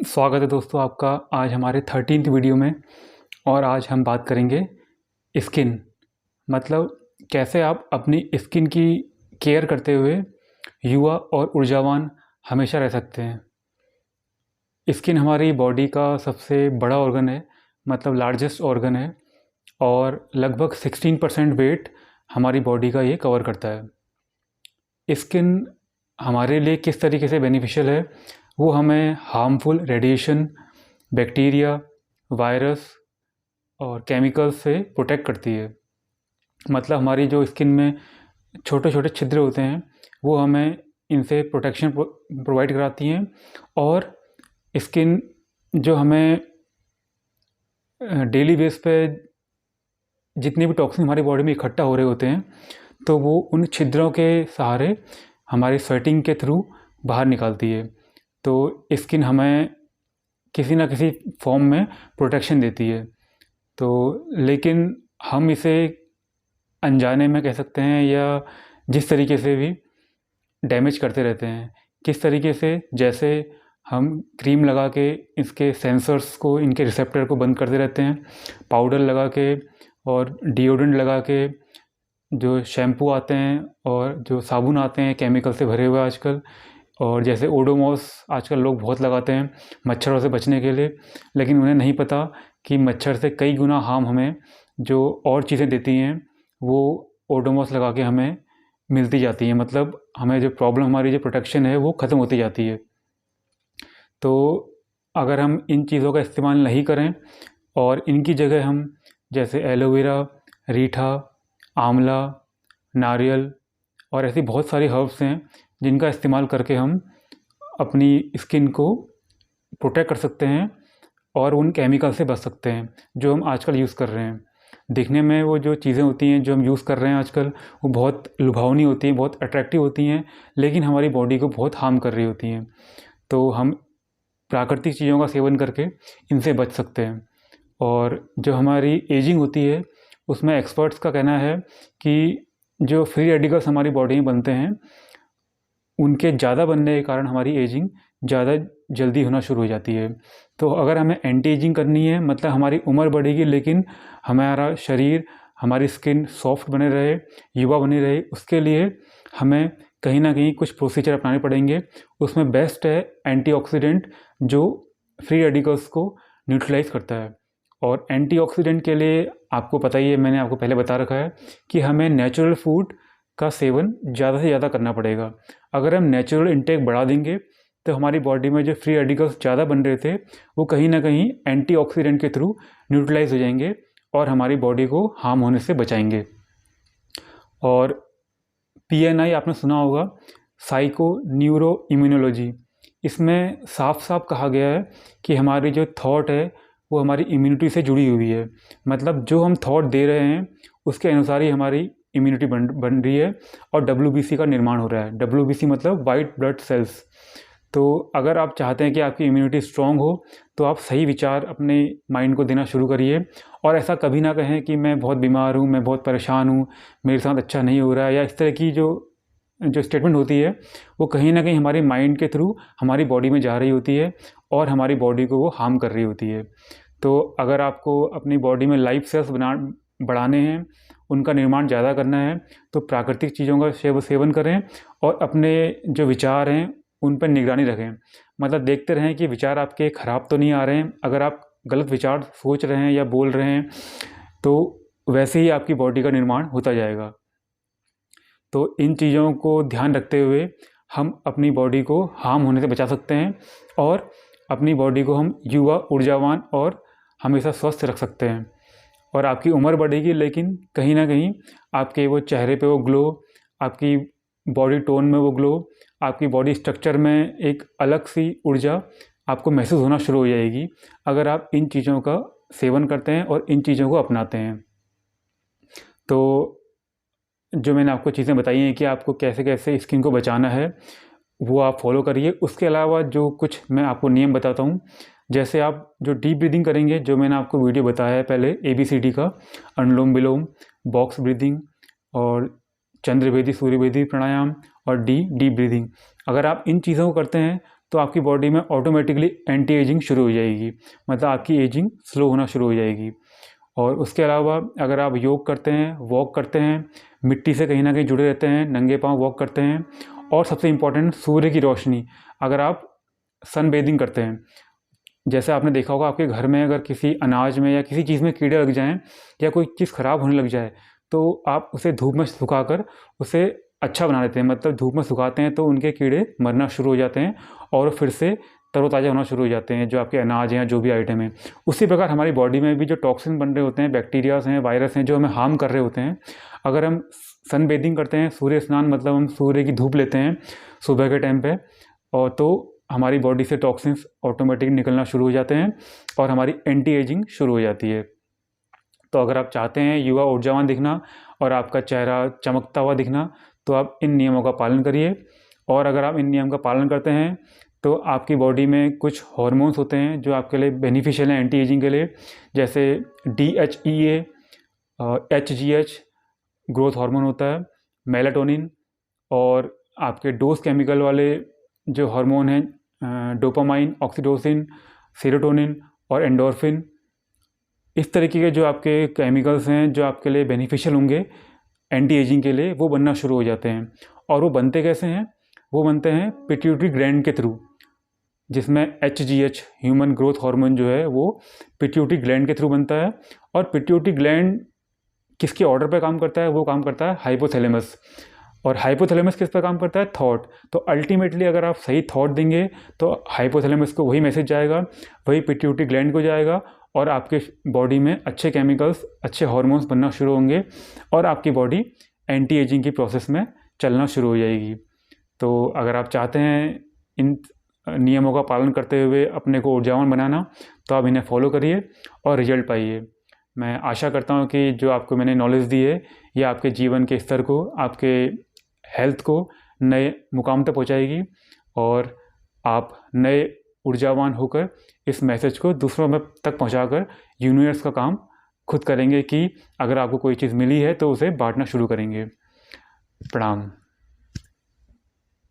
स्वागत है दोस्तों आपका आज हमारे 13th वीडियो में। और आज हम बात करेंगे स्किन, मतलब कैसे आप अपनी स्किन की केयर करते हुए युवा और ऊर्जावान हमेशा रह सकते हैं। स्किन हमारी बॉडी का सबसे बड़ा ऑर्गन है, मतलब लार्जेस्ट ऑर्गन है, और लगभग 16% वेट हमारी बॉडी का ये कवर करता है। स्किन हमारे लिए किस तरीके से बेनिफिशियल है, वो हमें हार्मफुल रेडिएशन, बैक्टीरिया, वायरस और केमिकल्स से प्रोटेक्ट करती है। मतलब हमारी जो स्किन में छोटे छोटे छिद्र होते हैं वो हमें इनसे प्रोटेक्शन प्रोवाइड कराती हैं। और स्किन जो हमें डेली बेस पे जितने भी टॉक्सिन हमारी बॉडी में इकट्ठा हो रहे होते हैं तो वो उन छिद्रों के सहारे हमारी स्वेटिंग के थ्रू बाहर निकालती है। तो स्किन हमें किसी ना किसी फॉर्म में प्रोटेक्शन देती है। तो लेकिन हम इसे अनजाने में कह सकते हैं या जिस तरीके से भी डैमेज करते रहते हैं। किस तरीके से, जैसे हम क्रीम लगा के इसके सेंसर्स को, इनके रिसेप्टर को बंद करते रहते हैं, पाउडर लगा के और डिओड्रेंट लगा के, जो शैम्पू आते हैं और जो साबुन आते हैं केमिकल से भरे हुए आजकल, और जैसे ओडोमॉस आजकल लोग बहुत लगाते हैं मच्छरों से बचने के लिए। लेकिन उन्हें नहीं पता कि मच्छर से कई गुना हार्म हमें जो और चीज़ें देती हैं वो ओडोमॉस लगा के हमें मिलती जाती हैं। मतलब हमें जो प्रॉब्लम, हमारी जो प्रोटेक्शन है वो ख़त्म होती जाती है। तो अगर हम इन चीज़ों का इस्तेमाल नहीं करें और इनकी जगह हम जैसे एलोवेरा, रीठा, आंवला, नारियल और ऐसी बहुत सारी हर्ब्स हैं जिनका इस्तेमाल करके हम अपनी स्किन को प्रोटेक्ट कर सकते हैं और उन केमिकल से बच सकते हैं जो हम आजकल यूज़ कर रहे हैं। दिखने में वो जो चीज़ें होती हैं जो हम यूज़ कर रहे हैं आजकल वो बहुत लुभावनी होती हैं, बहुत अट्रैक्टिव होती हैं, लेकिन हमारी बॉडी को बहुत हार्म कर रही होती हैं। तो हम प्राकृतिक चीज़ों का सेवन करके इनसे बच सकते हैं। और जो हमारी एजिंग होती है उसमें एक्सपर्ट्स का कहना है कि जो फ्री रेडिकल्स हमारी बॉडी में बनते हैं उनके ज़्यादा बनने के कारण हमारी एजिंग ज़्यादा जल्दी होना शुरू हो जाती है। तो अगर हमें एंटी एजिंग करनी है, मतलब हमारी उम्र बढ़ेगी लेकिन हमारा शरीर, हमारी स्किन सॉफ्ट बने रहे, युवा बनी रहे, उसके लिए हमें कहीं ना कहीं कुछ प्रोसीजर अपनाने पड़ेंगे। उसमें बेस्ट है एंटीऑक्सीडेंट जो फ्री रेडिकल्स को न्यूट्रलाइज करता है। और एंटीऑक्सीडेंट के लिए आपको पता ही है, मैंने आपको पहले बता रखा है कि हमें नेचुरल फूड का सेवन ज़्यादा से ज़्यादा करना पड़ेगा। अगर हम नेचुरल इंटेक बढ़ा देंगे तो हमारी बॉडी में जो फ्री रेडिकल्स ज़्यादा बन रहे थे वो कहीं ना कहीं एंटीऑक्सीडेंट के थ्रू न्यूट्रलाइज हो जाएंगे और हमारी बॉडी को हार्म होने से बचाएंगे। और PNI आपने सुना होगा, साइको न्यूरो इम्यूनोलॉजी। इसमें साफ साफ कहा गया है कि हमारी जो थॉट है वो हमारी इम्यूनिटी से जुड़ी हुई है। मतलब जो हम थॉट दे रहे हैं उसके अनुसार ही हमारी इम्यूनिटी बन रही है और WBC का निर्माण हो रहा है। WBC मतलब वाइट ब्लड सेल्स। तो अगर आप चाहते हैं कि आपकी इम्यूनिटी स्ट्रॉन्ग हो तो आप सही विचार अपने माइंड को देना शुरू करिए। और ऐसा कभी ना कहें कि मैं बहुत बीमार हूँ, मैं बहुत परेशान हूँ, मेरे साथ अच्छा नहीं हो रहा है, या इस तरह की जो स्टेटमेंट होती है वो कहीं ना कहीं हमारे माइंड के थ्रू हमारी बॉडी में जा रही होती है और हमारी बॉडी को वो हार्म कर रही होती है। तो अगर आपको अपनी बॉडी में लाइफ सेल्स बढ़ाने हैं, उनका निर्माण ज़्यादा करना है, तो प्राकृतिक चीज़ों का सेवन करें और अपने जो विचार हैं उन पर निगरानी रखें। मतलब देखते रहें कि विचार आपके ख़राब तो नहीं आ रहे हैं। अगर आप गलत विचार सोच रहे हैं या बोल रहे हैं तो वैसे ही आपकी बॉडी का निर्माण होता जाएगा। तो इन चीज़ों को ध्यान रखते हुए हम अपनी बॉडी को हार्म होने से बचा सकते हैं और अपनी बॉडी को हम युवा, ऊर्जावान और हमेशा स्वस्थ रख सकते हैं। और आपकी उम्र बढ़ेगी लेकिन कहीं ना कहीं आपके वो चेहरे पे वो ग्लो, आपकी बॉडी टोन में वो ग्लो, आपकी बॉडी स्ट्रक्चर में एक अलग सी ऊर्जा आपको महसूस होना शुरू हो जाएगी अगर आप इन चीज़ों का सेवन करते हैं और इन चीज़ों को अपनाते हैं। तो जो मैंने आपको चीज़ें बताई हैं कि आपको कैसे कैसे स्किन को बचाना है वो आप फॉलो करिए। उसके अलावा जो कुछ मैं आपको नियम बताता हूँ, जैसे आप जो डीप ब्रीदिंग करेंगे, जो मैंने आपको वीडियो बताया है पहले ABCD का, अनुलोम विलोम, बॉक्स ब्रीदिंग और चंद्रभेदी सूर्यभेदी प्राणायाम और डीप ब्रीदिंग, अगर आप इन चीज़ों को करते हैं तो आपकी बॉडी में ऑटोमेटिकली एंटी एजिंग शुरू हो जाएगी, मतलब आपकी एजिंग स्लो होना शुरू हो जाएगी। और उसके अलावा अगर आप योग करते हैं, वॉक करते हैं, मिट्टी से कहीं ना कहीं जुड़े रहते हैं, नंगे पाँव वॉक करते हैं, और सबसे इम्पॉर्टेंट सूर्य की रोशनी, अगर आप सन बेदिंग करते हैं, जैसे आपने देखा होगा आपके घर में अगर किसी अनाज में या किसी चीज़ में कीड़े लग जाएं या कोई चीज़ ख़राब होने लग जाए तो आप उसे धूप में सुखाकर उसे अच्छा बना देते हैं, मतलब धूप में सुखाते हैं तो उनके कीड़े मरना शुरू हो जाते हैं और फिर से तरोताज़ा होना शुरू हो जाते हैं जो आपके अनाज हैं या जो भी आइटम है। उसी प्रकार हमारी बॉडी में भी जो टॉक्सिन बन रहे होते हैं, बैक्टीरियाज हैं, वायरस हैं जो हमें हार्म कर रहे होते हैं, अगर हम सन बेदिंग करते हैं, सूर्य स्नान मतलब हम सूर्य की धूप लेते हैं सुबह के टाइम पे, और तो हमारी बॉडी से टॉक्सिन्स ऑटोमेटिक निकलना शुरू हो जाते हैं और हमारी एंटी एजिंग शुरू हो जाती है। तो अगर आप चाहते हैं युवा ऊर्जावान दिखना और आपका चेहरा चमकता हुआ दिखना तो आप इन नियमों का पालन करिए। और अगर आप इन नियम का पालन करते हैं तो आपकी बॉडी में कुछ हार्मोन्स होते हैं जो आपके लिए बेनिफिशियल हैं एंटी एजिंग के लिए, जैसे DHEA, HGH ग्रोथ हार्मोन होता है, मेलाटोनिन, और आपके डोज केमिकल वाले जो हार्मोन हैं डोपामाइन, ऑक्सीटोसिन, सेरोटोनिन और एंडोर्फिन। इस तरीके के जो आपके केमिकल्स हैं जो आपके लिए बेनिफिशियल होंगे एंटी एजिंग के लिए, वो बनना शुरू हो जाते हैं। और वो बनते कैसे हैं? वो बनते हैं पिट्यूटरी ग्लैंड के थ्रू, जिसमें HGH ह्यूमन ग्रोथ हार्मोन जो है वो पिट्यूटरी ग्लैंड के थ्रू बनता है। और पिट्यूटरी ग्लैंड किसके ऑर्डर पे काम करता है? वो काम करता है हाइपोथैलेमस। और हाइपोथैलेमस किस पे काम करता है? थॉट। तो अल्टीमेटली अगर आप सही थॉट देंगे तो हाइपोथैलेमस को वही मैसेज जाएगा, वही पिट्यूटरी ग्लैंड को जाएगा और आपके बॉडी में अच्छे केमिकल्स, अच्छे हार्मोन्स बनना शुरू होंगे और आपकी बॉडी एंटी एजिंग की प्रोसेस में चलना शुरू हो जाएगी। तो अगर आप चाहते हैं इन नियमों का पालन करते हुए अपने को ऊर्जावान बनाना तो आप इन्हें फॉलो करिए और रिजल्ट पाइए। मैं आशा करता हूँ कि जो आपको मैंने नॉलेज दी है ये आपके जीवन के स्तर को, आपके हेल्थ को नए मुकाम तक पहुँचाएगी और आप नए ऊर्जावान होकर इस मैसेज को दूसरों में तक पहुँचाकर यूनिवर्स का काम खुद करेंगे कि अगर आपको कोई चीज़ मिली है तो उसे बांटना शुरू करेंगे। प्रणाम।